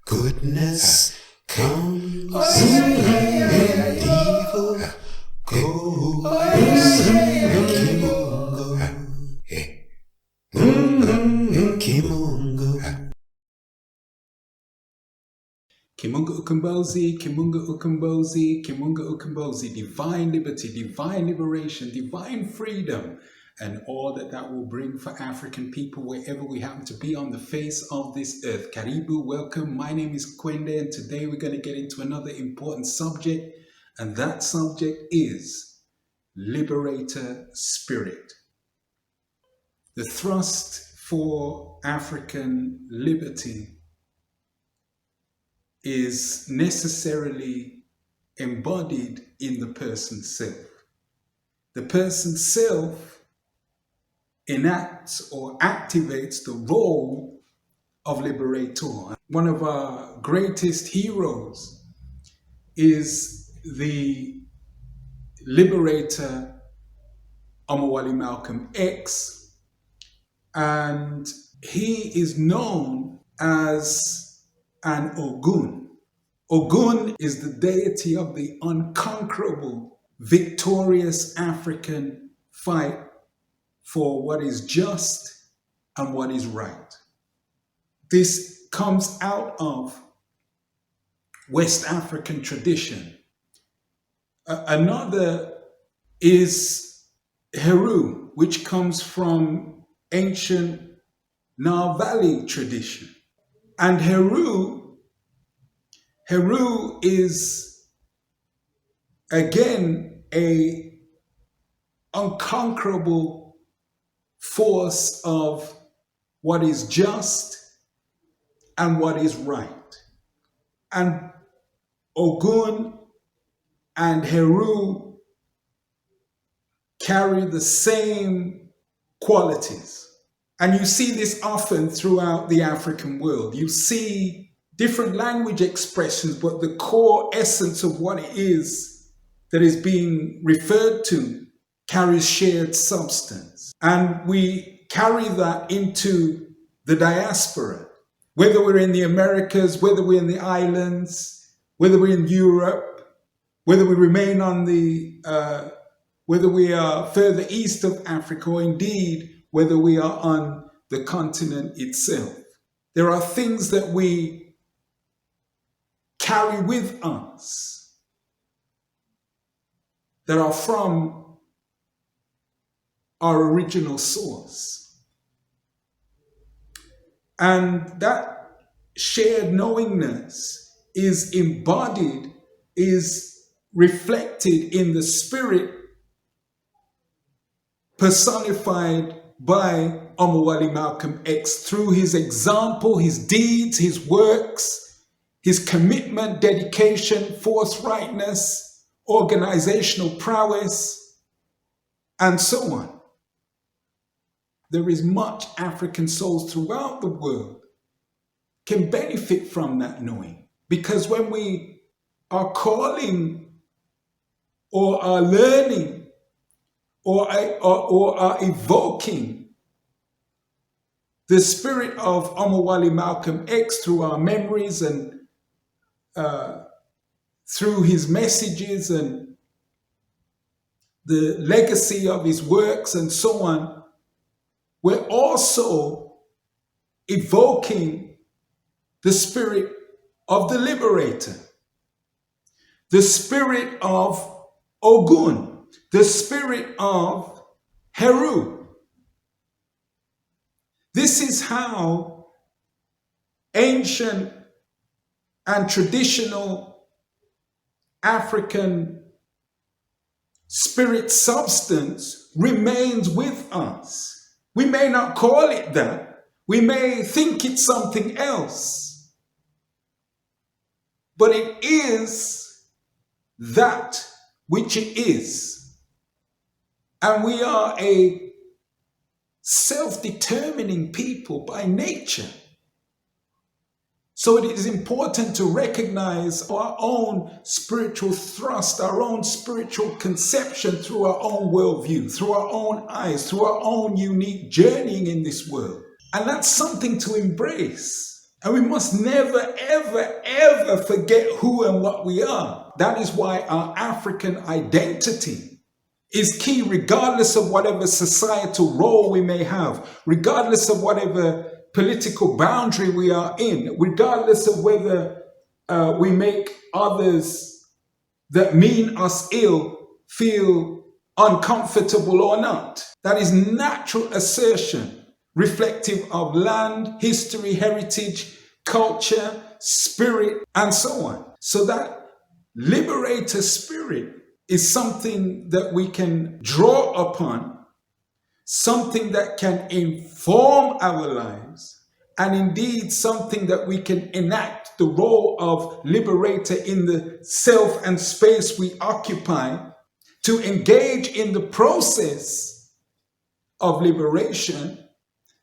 Goodness comes in evil goes. Kimunga Ukombozi, Kimunga Ukombozi, Kimunga Ukombozi, divine liberty, divine liberation, divine freedom, and all that that will bring for African people wherever we happen to be on the face of this earth. Karibu, welcome. My name is Kwende, and today we're going to get into another important subject, and that subject is Liberator Spirit. The thrust for African liberty is necessarily embodied in the person's self. The person's self enacts or activates the role of liberator. One of our greatest heroes is the liberator Omowale Malcolm X, and he is known as an Ogun. Ogun is the deity of the unconquerable, victorious African fight for what is just and what is right. This comes out of West African tradition. Another is Heru, which comes from ancient Nile Valley tradition. And Heru is again a unconquerable force of what is just and what is right. And Ogun and Heru carry the same qualities. And you see this often throughout the African world. You see different language expressions, but the core essence of what it is that is being referred to carries shared substance. And we carry that into the diaspora, whether we're in the Americas, whether we're in the islands, whether we're in Europe, whether we remain on whether we are further east of Africa, or indeed, whether we are on the continent itself. There are things that we carry with us that are from our original source. And that shared knowingness is embodied, is reflected in the spirit personified by Omowale Malcolm X through his example, his deeds, his works, his commitment, dedication, forthrightness, organizational prowess, and so on. There is much African souls throughout the world can benefit from that knowing, because when we are calling or are learning or are evoking the spirit of Omowale Malcolm X through our memories and through his messages and the legacy of his works and so on, we're also evoking the spirit of the liberator, the spirit of Ogun, the spirit of Heru. This is how ancient and traditional African spirit substance remains with us. We may not call it that. We may think it's something else. But it is that which it is. And we are a self-determining people by nature. So it is important to recognize our own spiritual thrust, our own spiritual conception through our own worldview, through our own eyes, through our own unique journeying in this world. And that's something to embrace. And we must never, ever, ever forget who and what we are. That is why our African identity is key, regardless of whatever societal role we may have, regardless of whatever political boundary we are in, regardless of whether we make others that mean us ill feel uncomfortable or not. That is natural assertion, reflective of land, history, heritage, culture, spirit, and so on. So that liberator spirit is something that we can draw upon, something that can inform our lives, and indeed something that we can enact the role of liberator in the self and space we occupy to engage in the process of liberation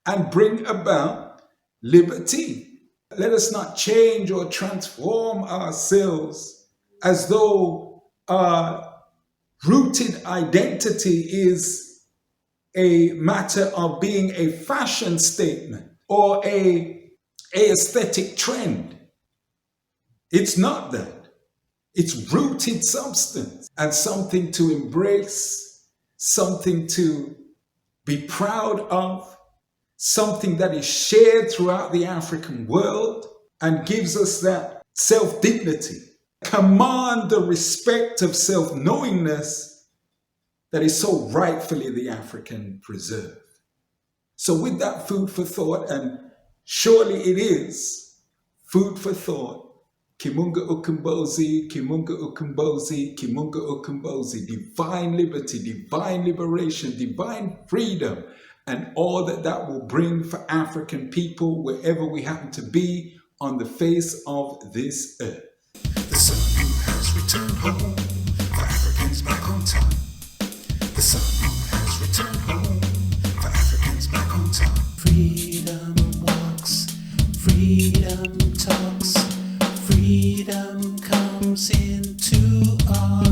and bring about liberty. Let us not change or transform ourselves as though our rooted identity is a matter of being a fashion statement or a aesthetic trend. It's not that. It's rooted substance and something to embrace, something to be proud of, something that is shared throughout the African world and gives us that self-dignity. Command the respect of self-knowingness that is so rightfully the African preserve. So with that food for thought, and surely it is food for thought, Kimunga Ukombozi, Kimunga Ukombozi, Kimunga Ukombozi, divine liberty, divine liberation, divine freedom, and all that that will bring for African people wherever we happen to be on the face of this earth. The sun who has returned home, for Africans back on top. The sun who has returned home, for Africans back on top. Freedom walks, freedom talks, freedom comes into our